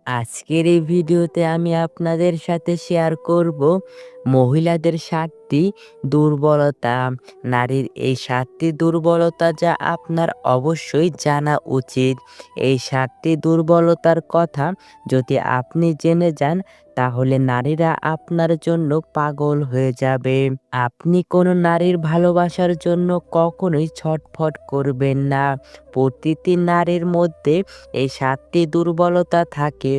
আজকের এই ভিডিওতে আমি আপনাদের সাথে শেয়ার করব মহিলাদের ৭টি দুর্বলতা। নারীর এই ৭টি দুর্বলতা যা আপনার অবশ্যই জানা উচিত। এই ৭টি দুর্বলতার কথা যদি আপনি জেনে যান তাহলে নারীরা আপনার জন্য পাগল হয়ে যাবে। আপনি কোনো নারীর ভালোবাসার জন্য কখনোই ছটফট করবেন না। প্রতিটি নারীর মধ্যে এই ৭টি দুর্বলতা থাকে।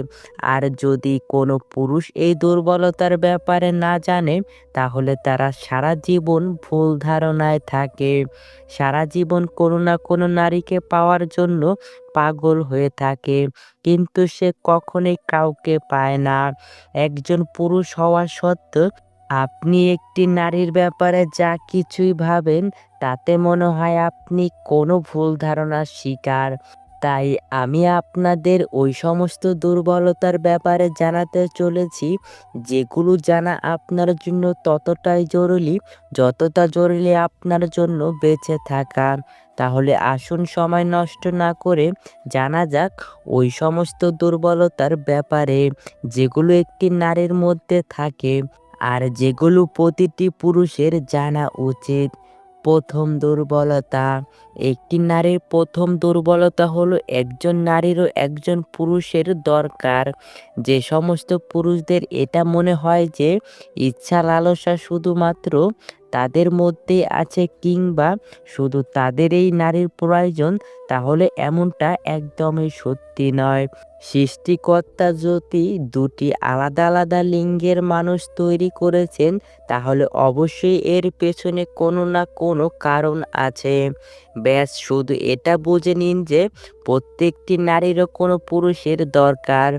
আর যদি কোনো পুরুষ এই দুর্বলতার ব্যাপারে না জানে তাহলে তারা সারা জীবন ভুল ধারণায় থাকে। সারা জীবন কোনো না কোনো নারীকে পাওয়ার জন্য পাগল হয়ে থাকে, কিন্তু সে কখনোই কাউকে পায় না। একজন পুরুষ হওয়া সত্ত্বেও আপনি একটি নারীর ব্যাপারে যা কিছুই ভাবেন তাতে মনে হয় আপনি কোনো ভুল ধারণার শিকার। তাই আমি আপনাদের ওই সমস্ত দুর্বলতার ব্যাপারে জানাতে চলেছি যেগুলো জানা আপনার জন্য ততটাই জরুরি যতটা জরুরি আপনার জন্য বেঁচে থাকা। তাহলে আসুন সময় নষ্ট না করে জানা যাক ওই সমস্ত দুর্বলতার ব্যাপারে যেগুলো একটি নারীর মধ্যে থাকে আর যেগুলো প্রতিটি পুরুষের জানা উচিত। প্রথম দুর্বলতা, একটি নারীর প্রথম দুর্বলতা হলো একজন নারীরও একজন পুরুষের দরকার। যে সমস্ত পুরুষদের এটা মনে হয় যে ইচ্ছা লালসা শুধুমাত্র তাদের মধ্যেই আছে কিংবা শুধু তাদের এই নারীর প্রয়োজন, তাহলে এমনটা একদমই সত্যি নয়। সৃষ্টিকর্তা যদি দুটি আলাদা আলাদা লিঙ্গের মানুষ তৈরি করেছেন তাহলে অবশ্যই এর পেছনে কোনো না কোনো কারণ আছে। ব্যাস শুধু এটা বুঝে নিন যে প্রত্যেকটি নারীরও কোনো পুরুষের দরকার।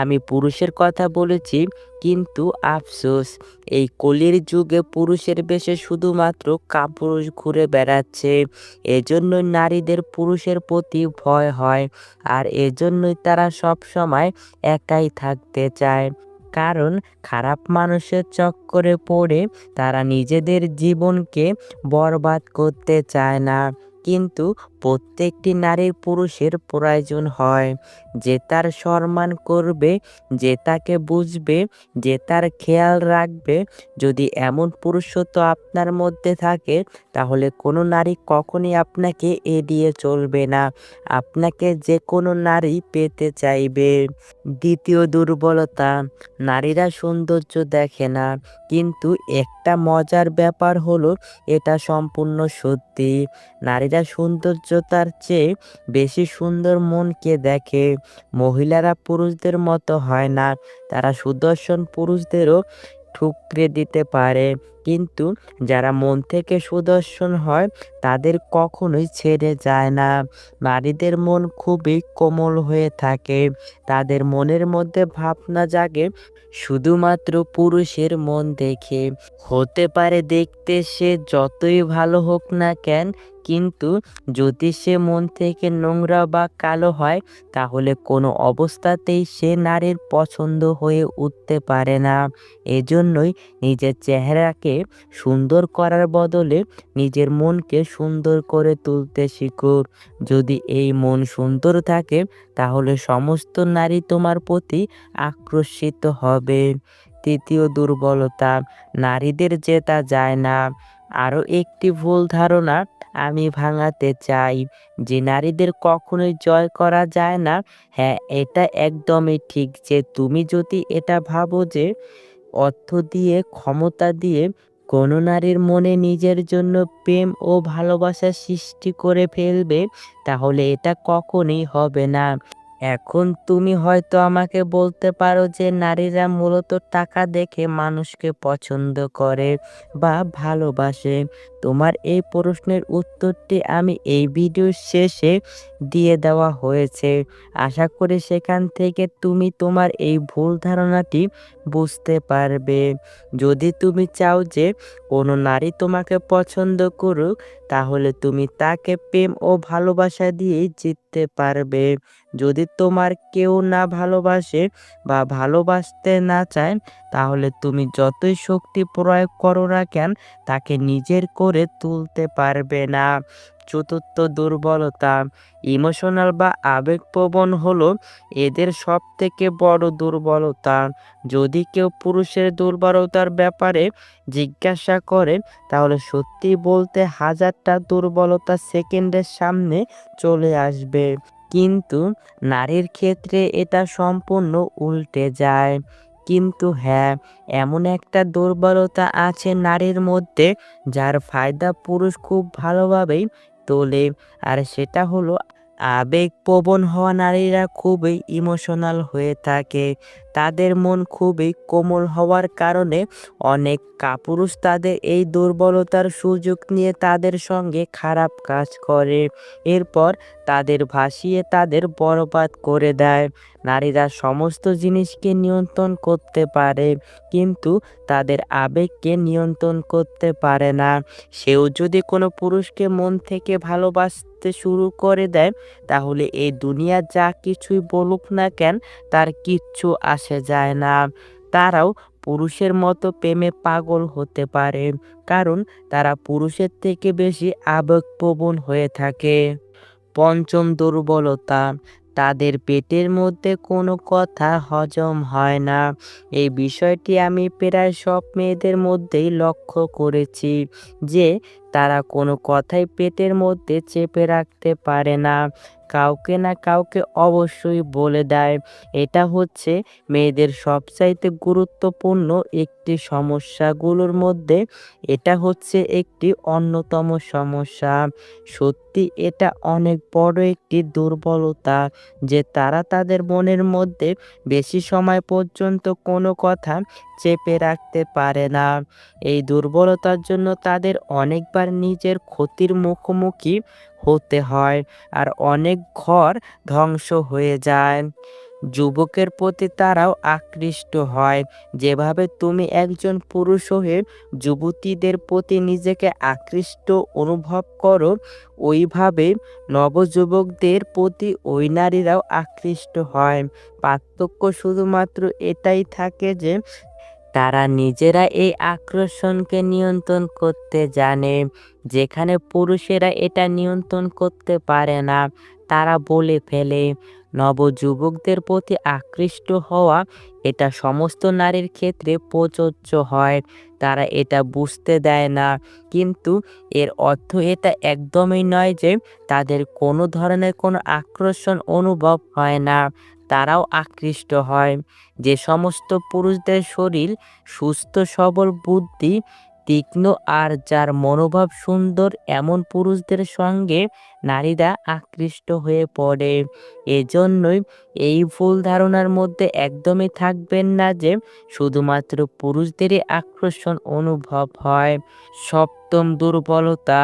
আমি পুরুষের কথা বলেছি, কিন্তু আফসোস এই কলির যুগে পুরুষের বেশে শুধুমাত্র কাপুরুষ ঘুরে বেড়াচ্ছে। এজন্যই নারীদের পুরুষের প্রতি ভয় হয়, আর এজন্যই তারা সব সময় একাই থাকতে চায়। কারণ খারাপ মানুষের চক্করে পড়ে তারা নিজেদের জীবনকে বরবাদ করতে চায় না। কিন্তু প্রত্যেকটি নারীর পুরুষের প্রয়োজন হয়, যে তার সম্মান করবে, যে তাকে বুঝবে, যে তার খেয়াল রাখবে। যদি এমন পুরুষত্ব আপনার মধ্যে থাকে তাহলে কোনো নারী কখনই আপনাকে এড়িয়ে চলবে না, আপনাকে যে কোনো নারী পেতে চাইবে। দ্বিতীয় দুর্বলতা, নারীরা সৌন্দর্য দেখে না, কিন্তু একটা মজার ব্যাপার হলো এটা সম্পূর্ণ সত্যি। নারীরা সৌন্দর্যতার চেয়ে বেশি সুন্দর মনকে দেখে। মহিলারা পুরুষদের মতো হয় না, তারা সুদর্শন পুরুষদেরও ঠুকরে দিতে পারে, কিন্তু যারা মন থেকে সুদর্শন হয় তাদের কখনোই ছেড়ে যায় না। নারীদের মন খুবই কোমল হয়ে থাকে, তাদের মনের মধ্যে ভাবনা জাগে শুধুমাত্র পুরুষের মন দেখে। হতে পারে দেখতে সে যতই ভালো হোক না কেন, কিন্তু যদি সে মন থেকে নোংরা বা কালো হয় তাহলে কোনো অবস্থাতেই সে নারীর পছন্দ হয়ে উঠতে পারে না। এজন্যই নিজের চেহারাকে সুন্দর করার বদলে নিজের মনকে সুন্দর করে তুলতে শিখুক। যদি এই মন সুন্দর থাকে তাহলে সমস্ত নারী তোমার প্রতি আকর্ষিত হবে। তৃতীয় দুর্বলতা, নারীদের জেতা যায় না। আরও একটি ভুল ধারণা আমি ভাঙাতে চাই, যে নারীদের কখনোই জয় করা যায় না। হ্যাঁ, এটা একদমই ঠিক যে তুমি যদি এটা ভাবো যে অর্থ দিয়ে, ক্ষমতা দিয়ে কোনো নারীর মনে নিজের জন্য প্রেম ও ভালোবাসা সৃষ্টি করে ফেলবে, তাহলে এটা কখনোই হবে না। এখন তুমি হয়তো আমাকে বলতে পারো যে নারীরা মূলত টাকা দেখে মানুষকে পছন্দ করে বা ভালোবাসে। তোমার এই প্রশ্নের উত্তরটি আমি এই ভিডিওর শেষে দিয়ে দেওয়া হয়েছে। আশা করি সেখান থেকে তুমি তোমার এই ভুল ধারণাটি বুঝতে পারবে। যদি তুমি চাও যে কোনো নারী তোমাকে পছন্দ করুক, তাহলে তুমি তাকে প্রেম ও ভালোবাসা দিয়েই জিততে পারবে। যদি তোমার কেউ না ভালোবাসে বা ভালোবাসতে না চায় তাহলে তুমি যতই শক্তি প্রয়োগ করো না কেন তাকে নিজের করে তুলতে পারবে না। চতুর্থ দুর্বলতা, ইমোশনাল বা আবেগপ্রবণ হলো এদের সবথেকে বড় দুর্বলতা। যদি কেউ পুরুষের দুর্বলতার ব্যাপারে জিজ্ঞাসা করে তাহলে সত্যি বলতে হাজারটা দুর্বলতা সেকেন্ডের সামনে চলে আসবে। কিন্তু নারীর ক্ষেত্রে এটা সম্পূর্ণ উল্টে যায়। কিন্তু হ্যাঁ, এমন একটা দুর্বলতা আছে নারীর মধ্যে যার ফায়দা পুরুষ খুব ভালোভাবেই তোলে। আর সেটা হলো আবেগপ্রবণ হওয়া নারীরা খুবই ইমোশনাল হয়ে থাকে। তাদের মন খুবই কোমল হওয়ার কারণে অনেক কাপুরুষ তাদের এই দুর্বলতার সুযোগ নিয়ে তাদের সঙ্গে খারাপ কাজ করে। এরপর তাদের ভাসিয়ে তাদের বরবাদ করে দেয়। নারীরা সমস্ত জিনিসকে নিয়ন্ত্রণ করতে পারে কিন্তু তাদের আবেগকে নিয়ন্ত্রণ করতে পারে না। সেও যদি কোনো পুরুষকে মন থেকে ভালোবাসতে শুরু করে দেয় তাহলে এই দুনিয়া যা কিছুই বলুক না কেন তার কিচ্ছু আসে যায় না। তারাও পুরুষের মতো প্রেমে পাগল হতে পারে, কারণ তারা পুরুষের থেকে বেশি আবেগপ্রবণ হয়ে থাকে। পঞ্চম দুর্বলতা, তাদের পেটের মধ্যে কোনো কথা হজম হয় না। এই বিষয়টি আমি প্রায় সব মেয়েদের মধ্যেই লক্ষ্য করেছি যে তারা কোনো কথাই পেটের মধ্যে চেপে রাখতে পারে না। কাউকে না কাউকে অবশ্যই বলে দেয়। এটা হচ্ছে মেয়েদের সবচাইতে গুরুত্বপূর্ণ একটি সমস্যাগুলোর মধ্যে এটা হচ্ছে একটি অন্যতম সমস্যা। সত্যি এটা অনেক বড় একটি দুর্বলতা যে তারা তাদের মনের মধ্যে বেশি সময় পর্যন্ত কোনো কথা চেপে রাখতে পারে না। এই দুর্বলতার জন্য তাদের অনেকবার নিজের ক্ষতির মুখোমুখি হতে হয় আর অনেক ঘর ধ্বংস হয়ে যায়। যুবকের প্রতি তারাও আকৃষ্ট হয়। যেভাবে তুমি একজন পুরুষ হয়ে যুবতীদের প্রতি নিজেকে আকৃষ্ট অনুভব করো, ওইভাবে নবযুবকদের প্রতি ওই নারীরাও আকৃষ্ট হয়। পার্থক্য শুধুমাত্র এটাই থাকে যে তারা নিজেরা এই আকর্ষণকে নিয়ন্ত্রণ করতে জানে। যেখানে পুরুষেরা এটা নিয়ন্ত্রণ করতে পারে না, তারা বলে ফেলে। নবযুবকদের প্রতি আকৃষ্ট হওয়া এটা সমস্ত নারীর ক্ষেত্রে প্রযোজ্য হয়। তারা এটা বুঝতে দেয় না। কিন্তু এর অর্থ এটা একদমই নয় যে তাদের কোনো ধরনের কোনো আকর্ষণ অনুভব হয় না। তারাও আকৃষ্ট হয়। যে সমস্ত পুরুষদের শরীর সুস্থ সবল, বুদ্ধি তীক্ষ্ণ আর যার মনোভাব সুন্দর, এমন পুরুষদের সঙ্গে নারীরা আকৃষ্ট হয়ে পড়ে। এজন্যই এই ভুল ধারণার মধ্যে একদমই থাকবেন না যে শুধুমাত্র পুরুষদেরই আকর্ষণ অনুভব হয়। সপ্তম দুর্বলতা,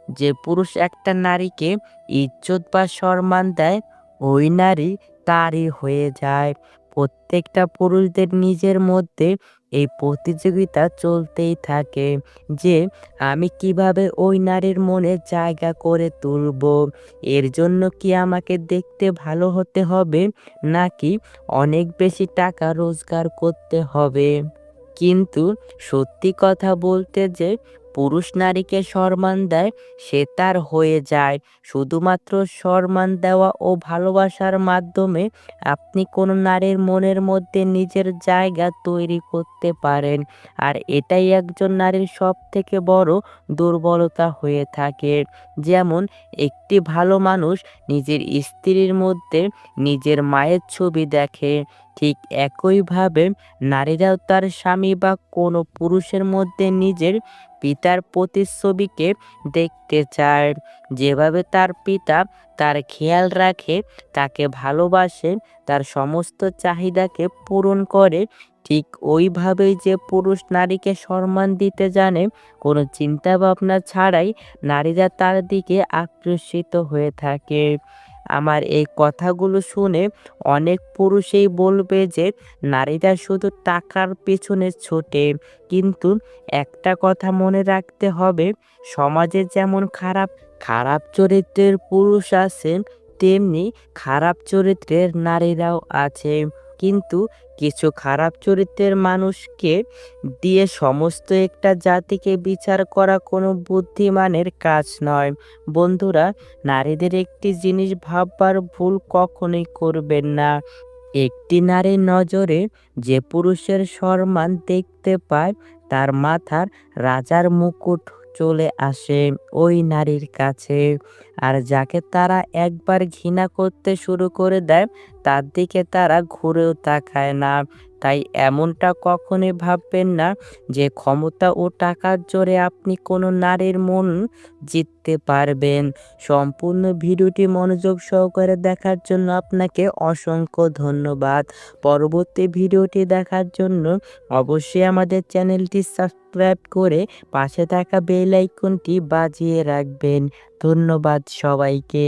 যে পুরুষ একটা নারীকে ইজ্জত বা সম্মান দেয় ওই নারী তারই হয়ে যায়। প্রত্যেকটা পুরুষদের নিজের মধ্যে এই প্রতিযোগিতা চলতেই থাকে যে আমি কিভাবে ওই নারীর মনে জায়গা করে তুলব। এর জন্য কি আমাকে দেখতে ভালো হতে হবে নাকি অনেক বেশি টাকা রোজগার করতে হবে। কিন্তু সত্যি কথা বলতে যে পুরুষ নারীকে সম্মান দেয় সে তার হয়ে যায়। শুধুমাত্র সম্মান দেওয়া ও ভালোবাসার মাধ্যমে আপনি কোনো নারীর মনের মধ্যে নিজের জায়গা তৈরি করতে পারেন। আর এটাই একজন নারীর সবথেকে বড় দুর্বলতা হয়ে থাকে। যেমন একটি ভালো মানুষ নিজের স্ত্রীর মধ্যে নিজের মায়ের ছবি দেখে, ঠিক একইভাবে নারীরাও তার স্বামী বা কোনো পুরুষের মধ্যে নিজের পিতার প্রতিচ্ছবিকে দেখতে চায়। যেভাবে তার পিতা তার খেয়াল রাখে, তাকে ভালোবাসে, তার সমস্ত চাহিদাকে পূরণ করে, ঠিক ওইভাবেই যে পুরুষ নারীকে সম্মান দিতে জানে, কোনো চিন্তা ভাবনা ছাড়াই নারীরা তার দিকে আকর্ষিত হয়ে থাকে। আমার এই কথাগুলো শুনে অনেক পুরুষই বলবে যে নারীরা শুধু টাকার পেছনে ছোটে। কিন্তু একটা কথা মনে রাখতে হবে, সমাজে যেমন খারাপ খারাপ চরিত্রের পুরুষ আছেন তেমনি খারাপ চরিত্রের নারীরাও আছে। কিন্তু কিছু খারাপ চরিত্রের মানুষকে দিয়ে সমস্ত একটা জাতিকে বিচার করা কোনো বুদ্ধিমানের কাজ নয়। বন্ধুরা, নারীদের একটি জিনিস ভাববার ভুল কখনোই করবেন না। একটি নারীর নজরে যে পুরুষের সম্মান দেখতে পায় তার মাথার রাজার মুকুট চলে আসে ওই নারীর কাছে। আর যাকে তারা একবার ঘৃণা করতে শুরু করে দেয় তার দিকে তারা ঘুরেও তাকায় না। তাই এমনটা কখনোই ভাববেন না যে ক্ষমতা ও টাকার জোরে আপনি কোনো নারীর মন জিততে পারবেন। সম্পূর্ণ ভিডিওটি মনোযোগ সহকারে দেখার জন্য আপনাকে অসংখ্য ধন্যবাদ। পরবর্তী ভিডিওটি দেখার জন্য অবশ্যই আমাদের চ্যানেলটি সাবস্ক্রাইব করে পাশে থাকা বেল আইকনটি বাজিয়ে রাখবেন। ধন্যবাদ সবাইকে।